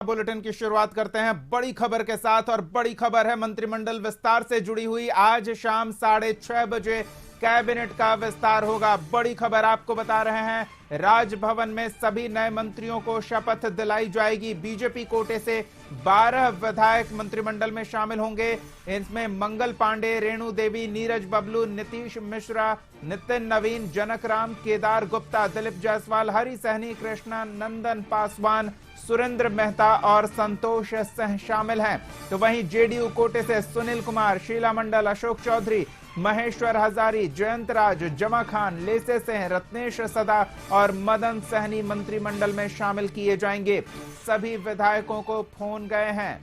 Bulletin की शुरुआत करते हैं बड़ी खबर के साथ। और बड़ी खबर है मंत्रिमंडल विस्तार से जुड़ी हुई। आज शाम 6:30 बजे कैबिनेट का विस्तार होगा। बड़ी खबर आपको बता रहे हैं, राजभवन में सभी नए मंत्रियों को शपथ दिलाई जाएगी। बीजेपी कोटे से 12 विधायक मंत्रिमंडल में शामिल होंगे। इसमें मंगल पांडे, रेणु देवी, नीरज बबलू, नीतीश मिश्रा, नितिन नवीन, जनक राम, केदार गुप्ता, दिलीप जायसवाल, हरि सहनी, कृष्णा नंदन पासवान, सुरेंद्र मेहता और संतोष सिंह शामिल हैं। तो वहीं जेडीयू कोटे से सुनील कुमार, शीला मंडल, अशोक चौधरी, महेश्वर हजारी, जयंत राज, जमा खान, लेसे सिंह, रत्नेश सदा और मदन सहनी मंत्रिमंडल में शामिल किए जाएंगे। सभी विधायकों को फोन गए हैं।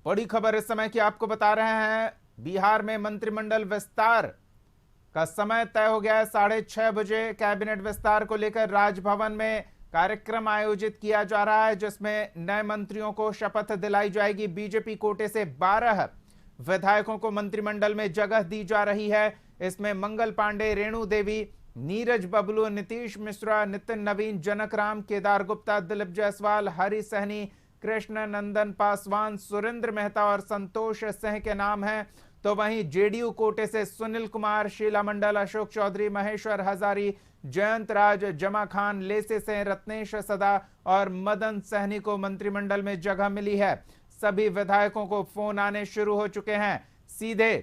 बड़ी खबर इस समय की आपको बता रहे हैं, बिहार में मंत्रिमंडल विस्तार का समय तय हो गया है। 6:30 बजे कैबिनेट विस्तार को लेकर राजभवन में कार्यक्रम आयोजित किया जा रहा है, जिसमें नए मंत्रियों को शपथ दिलाई जाएगी। बीजेपी कोटे से 12 विधायकों को मंत्रिमंडल में जगह दी जा रही है। इसमें मंगल पांडे, रेणु देवी, नीरज बबलू, नीतीश मिश्रा, नितिन नवीन, जनक राम, केदार गुप्ता, दिलीप जायसवाल, हरि सहनी, कृष्ण नंदन पासवान, सुरेंद्र मेहता और संतोष सिंह के नाम हैं। तो वहीं जेडीयू कोटे से सुनील कुमार, शीला मंडल, अशोक चौधरी, महेश्वर हजारी, जयंत राज, जमा खान, लेसे सिंह, रत्नेश सदा और मदन सहनी को मंत्रिमंडल में जगह मिली है। सभी विधायकों को फोन आने शुरू हो चुके हैं। सीधे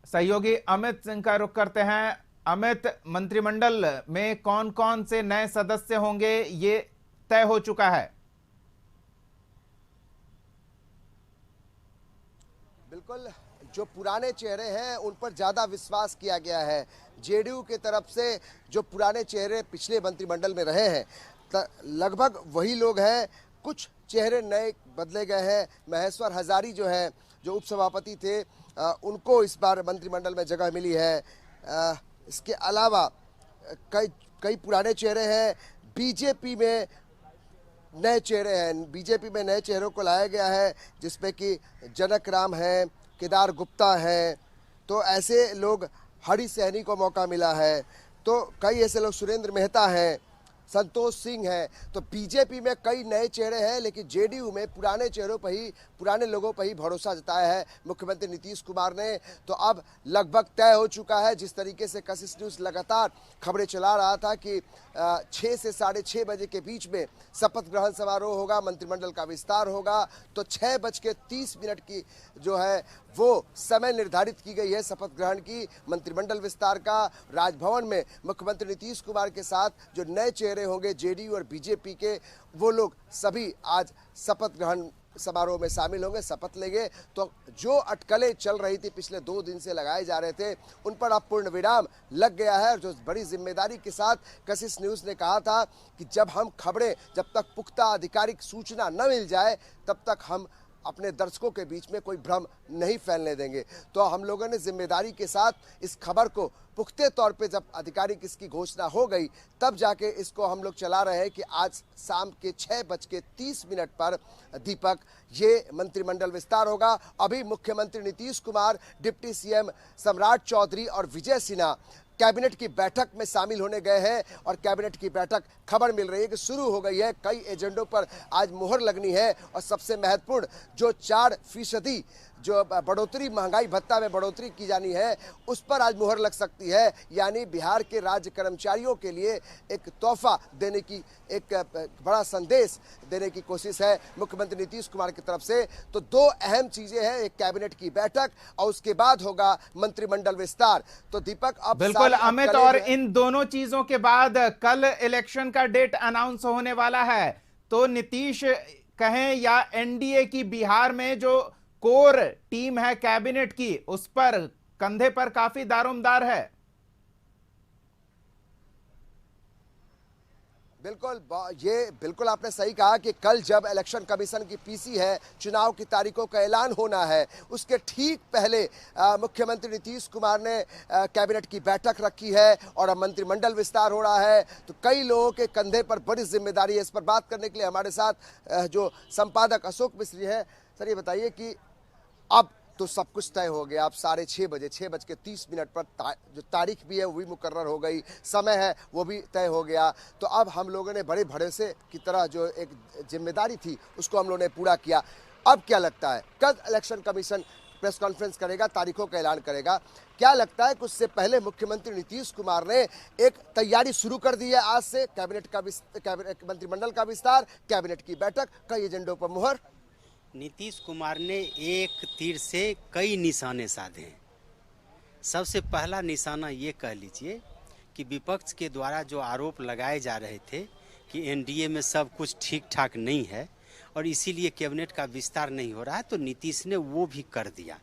सहयोगी अमित सिंह का रुख करते हैं। अमित, मंत्रिमंडल में कौन कौन से नए सदस्य होंगे, ये तय हो चुका है? बिल्कुल, जो पुराने चेहरे हैं उन पर ज़्यादा विश्वास किया गया है। जेडीयू की तरफ से जो पुराने चेहरे पिछले मंत्रिमंडल में रहे हैं लगभग वही लोग हैं। कुछ चेहरे नए बदले गए हैं। महेश्वर हजारी जो है, जो उपसभापति थे, उनको इस बार मंत्रिमंडल में जगह मिली है। इसके अलावा कई पुराने चेहरे हैं। बीजेपी में नए चेहरे हैं। बीजेपी में नए चेहरों को लाया गया है, जिसमें कि जनक राम है, केदार गुप्ता है। तो ऐसे लोग, हरि सहनी को मौका मिला है। तो कई ऐसे लोग, सुरेंद्र मेहता हैं, संतोष सिंह है। तो बीजेपी में कई नए चेहरे हैं, लेकिन जेडीयू में पुराने चेहरों पर ही, पुराने लोगों पर ही भरोसा जताया है मुख्यमंत्री नीतीश कुमार ने। तो अब लगभग तय हो चुका है। जिस तरीके से कशिश न्यूज़ लगातार खबरें चला रहा था कि 6 से 6:30 बजे के बीच में शपथ ग्रहण समारोह होगा, मंत्रिमंडल का विस्तार होगा। तो 6:30 की जो है वो समय निर्धारित की गई है शपथ ग्रहण की, मंत्रिमंडल विस्तार का। राजभवन में मुख्यमंत्री नीतीश कुमार के साथ जो नए चेहरे होंगे जेडीयू और बीजेपी के, वो लोग सभी आज शपथ ग्रहण समारोह में शामिल होंगे, शपथ लेंगे। तो जो अटकलें चल रही थी, पिछले 2 दिन से लगाए जा रहे थे, उन पर अब पूर्ण विराम लग गया है। जो बड़ी जिम्मेदारी के साथ कशिश न्यूज़ ने कहा था कि जब तक पुख्ता आधिकारिक सूचना न मिल जाए, तब तक हम अपने दर्शकों के बीच में कोई भ्रम नहीं फैलने देंगे। तो हम लोगों ने जिम्मेदारी के साथ इस खबर को पुख्ते तौर पे, जब आधिकारिक इसकी घोषणा हो गई, तब जाके इसको हम लोग चला रहे हैं कि आज शाम के 6:30 पर दीपक ये मंत्रिमंडल विस्तार होगा। अभी मुख्यमंत्री नीतीश कुमार, डिप्टी सीएम सम्राट चौधरी और विजय सिन्हा कैबिनेट की बैठक में शामिल होने गए हैं। और कैबिनेट की बैठक, खबर मिल रही है कि शुरू हो गई है। कई एजेंडों पर आज मुहर लगनी है। और सबसे महत्वपूर्ण जो 4% जो बढ़ोतरी, महंगाई भत्ता में बढ़ोतरी की जानी है, उस पर आज मुहर लग सकती है। यानी बिहार के राज्य कर्मचारियों के लिए एक तोहफा देने की, एक बड़ा संदेश देने की कोशिश है मुख्यमंत्री नीतीश कुमार की तरफ से। तो 2 अहम चीजें हैं, एक कैबिनेट की बैठक और उसके बाद होगा मंत्रिमंडल विस्तार। तो दीपक, अब बिल्कुल अमित, और इन दोनों चीजों के बाद कल इलेक्शन का डेट अनाउंस होने वाला है। तो नीतीश कहें या एनडीए की बिहार में जो कोर टीम है कैबिनेट की, उस पर कंधे पर काफी दारोमदार है। बिल्कुल, ये बिल्कुल आपने सही कहा कि कल जब इलेक्शन कमीशन की पीसी है, चुनाव की तारीखों का ऐलान होना है, उसके ठीक पहले मुख्यमंत्री नीतीश कुमार ने कैबिनेट की बैठक रखी है और अब मंत्रिमंडल विस्तार हो रहा है। तो कई लोगों के कंधे पर बड़ी जिम्मेदारी है। इस पर बात करने के लिए हमारे साथ जो संपादक अशोक मिश्री है। सर, ये बताइए कि अब तो सब कुछ तय हो गया। अब 6:30 बजे 6:30 पर जो तारीख भी है वो भी मुकर्रर हो गई, समय है वो भी तय हो गया। तो अब हम लोगों ने बड़े भरोसे की तरह जो एक जिम्मेदारी थी उसको हम लोगों ने पूरा किया। अब क्या लगता है, कल इलेक्शन कमीशन प्रेस कॉन्फ्रेंस करेगा, तारीखों का ऐलान करेगा। क्या लगता है, कुछ से पहले मुख्यमंत्री नीतीश कुमार ने एक तैयारी शुरू कर दी है। आज से कैबिनेट मंत्रिमंडल का विस्तार, कैबिनेट की बैठक, कई एजेंडों पर मुहर। नीतीश कुमार ने एक तीर से कई निशाने साधे हैं। सबसे पहला निशाना ये कह लीजिए कि विपक्ष के द्वारा जो आरोप लगाए जा रहे थे कि एनडीए में सब कुछ ठीक ठाक नहीं है और इसीलिए कैबिनेट का विस्तार नहीं हो रहा है, तो नीतीश ने वो भी कर दिया।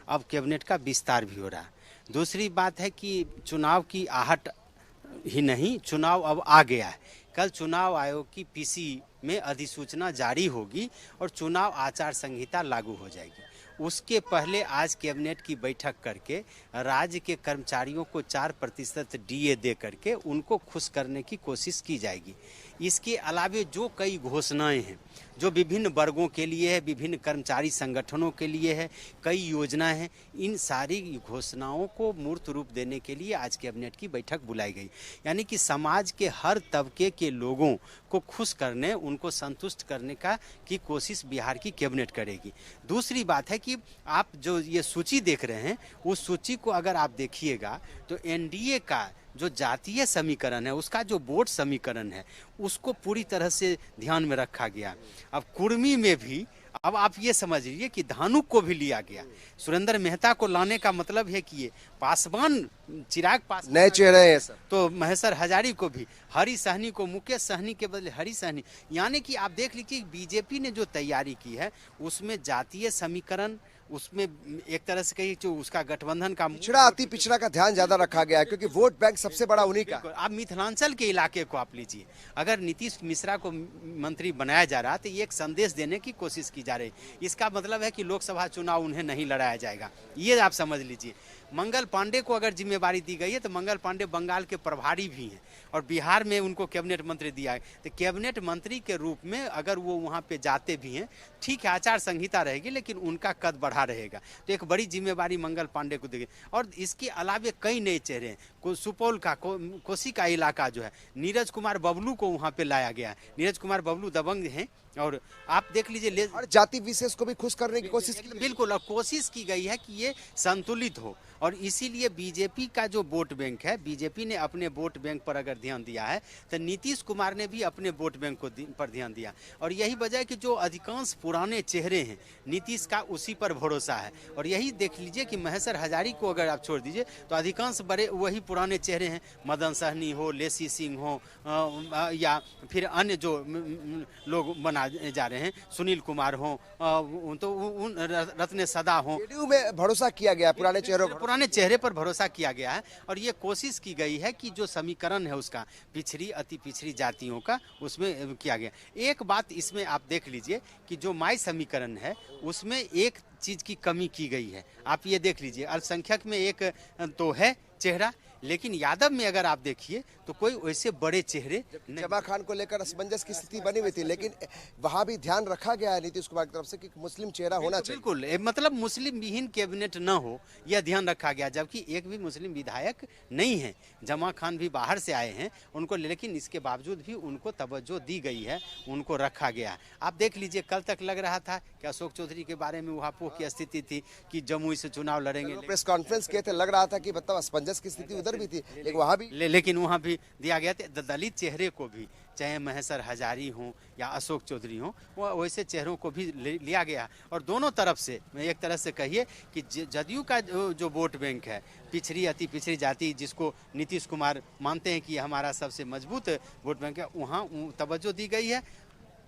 अब कैबिनेट का विस्तार भी हो रहा है। दूसरी बात है कि चुनाव की आहट ही नहीं, चुनाव अब आ गया है। कल चुनाव आयोग की पीसी में अधिसूचना जारी होगी और चुनाव आचार संहिता लागू हो जाएगी। उसके पहले आज कैबिनेट की बैठक करके राज्य के कर्मचारियों को 4% डीए दे करके उनको खुश करने की कोशिश की जाएगी। इसके अलावे जो कई घोषणाएं हैं जो विभिन्न वर्गों के लिए है, विभिन्न कर्मचारी संगठनों के लिए है, कई योजनाएं हैं, इन सारी घोषणाओं को मूर्त रूप देने के लिए आज कैबिनेट की बैठक बुलाई गई। यानी कि समाज के हर तबके के लोगों को खुश करने, उनको संतुष्ट करने की कोशिश बिहार की कैबिनेट करेगी। दूसरी बात है कि आप जो ये सूची देख रहे हैं, उस सूची को अगर आप देखिएगा तो एनडीए का जो जातीय समीकरण है, उसका जो वोट समीकरण है, उसको पूरी तरह से ध्यान में रखा गया। अब कुर्मी में भी अब आप ये समझ लीजिए कि धानुक को भी लिया गया। सुरेंद्र मेहता को लाने का मतलब है कि ये पासवान, चिराग पासवान नए चेहरे हैं सर। तो महेश्वर हजारी को भी, हरी सहनी को मुकेश सहनी के बदले हरी सहनी। यानी कि आप देख लीजिए बीजेपी ने जो तैयारी की है उसमें जातीय समीकरण, उसमें एक तरह से कहिए जो उसका गठबंधन का पिछड़ा अति पिछड़ा का ध्यान ज्यादा रखा गया है, क्योंकि वोट बैंक सबसे बड़ा उन्हीं का। आप मिथिलांचल के इलाके को आप लीजिए, अगर नीतीश मिश्रा को मंत्री बनाया जा रहा तो ये एक संदेश देने की कोशिश की जा रही। इसका मतलब है कि लोकसभा चुनाव उन्हें नहीं लड़ाया जाएगा, ये आप समझ लीजिए। मंगल पांडे को अगर जिम्मेवारी दी गई है तो मंगल पांडे बंगाल के प्रभारी भी हैं और बिहार में उनको कैबिनेट मंत्री दिया है। तो कैबिनेट मंत्री के रूप में अगर वो वहाँ पे जाते भी हैं, ठीक है आचार संहिता रहेगी लेकिन उनका कद बढ़ा रहेगा। तो एक बड़ी जिम्मेवारी मंगल पांडे को देगी। और इसके अलावे कई नए चेहरे हैं। सुपौल का कोसी का इलाका जो है, नीरज कुमार बबलू को वहाँ पे लाया गया है। नीरज कुमार बबलू दबंग हैं और आप देख लीजिए और जाति विशेष को भी खुश करने की कोशिश की। बिल्कुल, और कोशिश की गई है कि ये संतुलित हो। और इसीलिए बीजेपी का जो वोट बैंक है, बीजेपी ने अपने वोट बैंक पर अगर ध्यान दिया है तो नीतीश कुमार ने भी अपने वोट बैंक को पर ध्यान दिया। और यही वजह है कि जो अधिकांश पुराने चेहरे हैं नीतीश का उसी पर भरोसा है। और यही देख लीजिए कि महेश्वर हजारी को अगर आप छोड़ दीजिए तो अधिकांश बड़े वही पुराने चेहरे हैं। मदन सहनी हो, लेसी सिंह हो, या फिर अन्य जो लोग बना जा रहे हैं, सुनील कुमार हो, तो उन रत्न सदा हो। जेडीयू में भरोसा किया गया, पुराने चेहरों पुराने चेहरे पर भरोसा किया गया है। और ये कोशिश की गई है कि जो समीकरण है उसका पिछड़ी अति पिछड़ी जातियों का उसमें किया गया। एक बात इसमें आप देख लीजिए कि जो माई समीकरण है उसमें एक चीज की कमी की गई है। आप ये देख लीजिए, अल्पसंख्यक में एक तो है चेहरा, लेकिन यादव में अगर आप देखिए तो कोई वैसे बड़े चेहरे जमा खान को लेकर असमंजस की स्थिति बनी हुई थी, लेकिन वहां भी ध्यान रखा गया है नीतीश कुमार की तरफ से कि मुस्लिम चेहरा होना चाहिए। बिल्कुल, मतलब मुस्लिम विहीन कैबिनेट न हो, यह ध्यान रखा गया। जबकि एक भी मुस्लिम विधायक नहीं है, जमा खान भी बाहर से आए हैं उनको, लेकिन इसके बावजूद भी उनको तवज्जो दी गई है, उनको रखा गया। आप देख लीजिए, कल तक लग रहा था कि अशोक चौधरी के बारे में उहापोह की स्थिति थी कि जमुई से चुनाव लड़ेंगे। प्रेस कॉन्फ्रेंस किए थे, लग रहा था कि मतलब असमंजस की स्थिति उधर भी थी, लेकिन वहां भी लेकिन वहां भी दिया गया था। दलित चेहरे को भी, चाहे महेश्वर हजारी हो या अशोक चौधरी हो, वो वैसे चेहरों को भी लिया गया। और दोनों तरफ से एक तरह से कहिए कि जदयू का जो वोट बैंक है, पिछड़ी अति पिछड़ी जाति, जिसको नीतीश कुमार मानते हैं कि हमारा सबसे मजबूत वोट बैंक है, वहाँ तवज्जो दी गई है।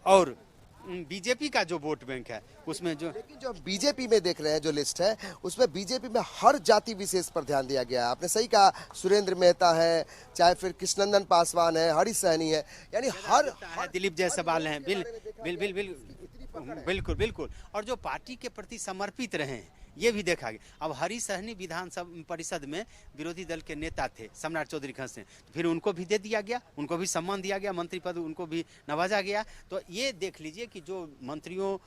और बीजेपी का जो वोट बैंक है उसमें लेकिन जो बीजेपी में देख रहे हैं जो लिस्ट है, उसमें बीजेपी में हर जाति विशेष पर ध्यान दिया गया है। आपने सही कहा, सुरेंद्र मेहता है, चाहे फिर कृष्णनंदन पासवान है, हरी सहनी है, यानी हर दिलीप जायसवाल हैं। बिल्कुल। और जो पार्टी के प्रति समर्पित रहे हैं, ये भी देखा गया। अब हरी सहनी विधानसभा परिषद में विरोधी दल के नेता थे सम्राट चौधरी खंसे, फिर उनको भी दे दिया गया, उनको भी सम्मान दिया गया, मंत्री पद उनको भी नवाजा गया। तो ये देख लीजिए कि जो मंत्रियों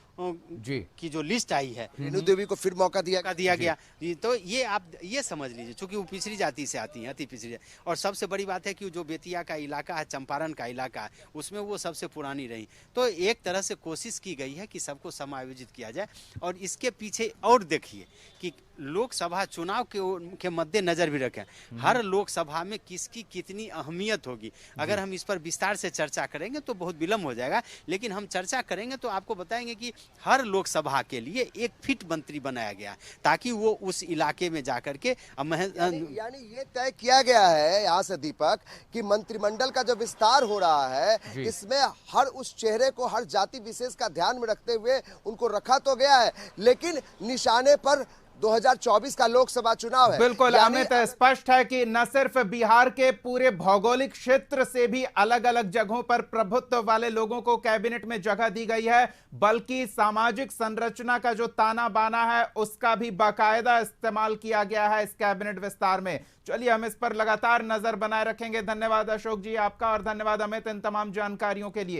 की जो लिस्ट आई है, रेणु देवी को फिर मौका दिया गया। तो ये आप ये समझ लीजिए, चूंकि वो पिछड़ी जाति से आती हैं, अति पिछड़ी। और सबसे बड़ी बात है कि जो बेतिया का इलाका है, चंपारण का इलाका है, उसमें वो सबसे पुरानी रही। तो एक तरह से कोशिश की गई है कि सबको समायोजित किया जाए। और इसके पीछे और देखिए कि लोकसभा चुनाव के मद्देनजर भी रखें, हर लोकसभा में किसकी कितनी अहमियत होगी। अगर हम इस पर विस्तार से चर्चा करेंगे तो बहुत विलंब हो जाएगा, लेकिन हम चर्चा करेंगे तो आपको बताएंगे कि हर लोकसभा के लिए एक फिट मंत्री बनाया गया ताकि वो उस इलाके में जाकर के यानी ये तय किया गया है यहाँ से दीपक कि मंत्रिमंडल का जो विस्तार हो रहा है, इसमें हर उस चेहरे को, हर जाति विशेष का ध्यान में रखते हुए उनको रखा तो गया है, लेकिन निशाने पर 2024 का लोकसभा चुनाव है। बिल्कुल अमित, स्पष्ट है कि न सिर्फ बिहार के पूरे भौगोलिक क्षेत्र से भी अलग अलग जगहों पर प्रभुत्व वाले लोगों को कैबिनेट में जगह दी गई है, बल्कि सामाजिक संरचना का जो ताना बाना है उसका भी बाकायदा इस्तेमाल किया गया है इस कैबिनेट विस्तार में। चलिए हम इस पर लगातार नजर बनाए रखेंगे। धन्यवाद अशोक जी आपका, और धन्यवाद अमित इन तमाम जानकारियों के लिए।